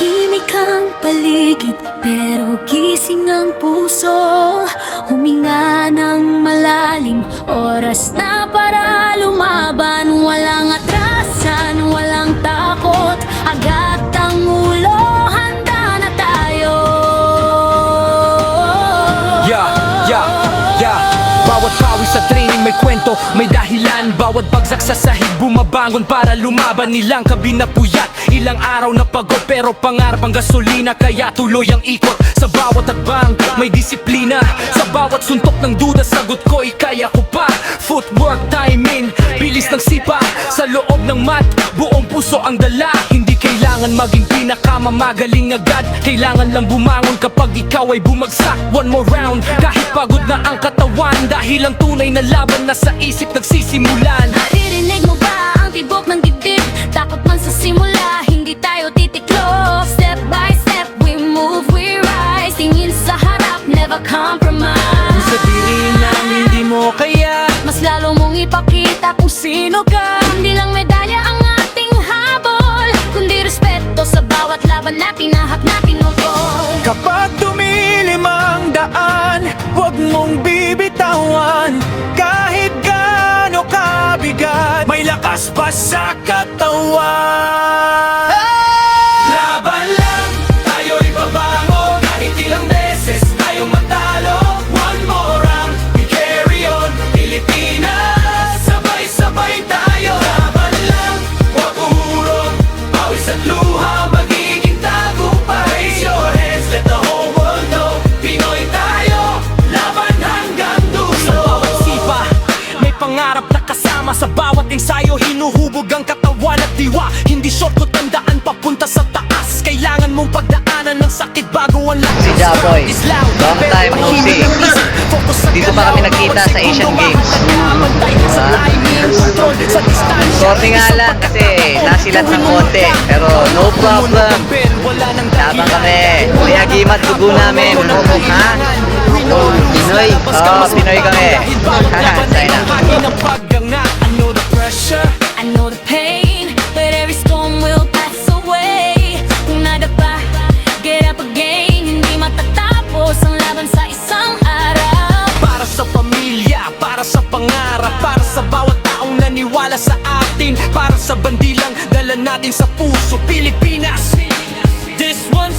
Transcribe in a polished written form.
Tahimik ang paligid pero gising ang puso. Huminga ng malalim, oras na para lumaban. Walang atrasan, walang takot, agad ang ulo, handa na tayo. Bawat pawis sa training may kwento, may dahilan. Bawat bagsak sa sahig bumabangon para lumaban. Nilang kabinapuyat, ilang araw na pagod, pero pangarap ang gasolina, kaya tuloy ang ikot. Sa bawat hakbang may disiplina, sa bawat suntok ng duda sagot ko'y kaya ko pa. Footwork, timing, bilis ng sipa, sa loob ng mat, buong puso ang dala. Hindi kailangan maging pinakamamagaling agad, kailangan lang bumangon kapag ikaw ay bumagsak. One more round, kahit pagod na ang katawan, dahil ang tunay na laban na sa isip nagsisimulan. Naririnig mo ba ang tibok ng dibdib? Takot man sa simula, hindi tayo titiklo. Step by step, we move, we rise. Tingin sa harap, never compromise. Kung sabihin na hindi mo kaya, mas lalo mong ipakita kung sino ka. Hindi lang medalya ang ating habol, kundi respeto sa bawat laban na tinahak na pinugol. kapag dumilim ang daan, huwag mong bibitawan. Kahit gaano kabigat, may lakas pa sa katawan. Laban lang, tayo'y babangon. Kahit ilang beses tayong matalo, one more round, we carry on. Pilipinas, sabay-sabay tayo. Laban lang, huwag uhurot, pawis at luha, magiging tagumpay. Raise your hands, let the whole world know, Pinoy tayo, laban hanggang dulo. Sa bawat sipa, may pangarap na kasama. Sa bawat ensayo, hinuhubog ang katawan at diwa. Hindi shortcut ang daan papunta sa taas. Kailangan mong pagdaanan ng sakit bago ang lakas. Si Jaboy, long time no see. Dito pa kami nagkita sa Asian Games. Sorry nga lang kasi nasilat ng konti, pero no problem. Laban kami. Kuya Gimat, dugo namin. Ha? Pinoy. Pinoy kami. Sana. I know the pain, but every storm will pass away. Kung nadapa, get up again. Hindi matatapos ang laban sa isang araw. Para sa pamilya, para sa pangarap, para sa bawat taong naniwala sa atin, para sa bandilang dala natin sa puso, Pilipinas. This one's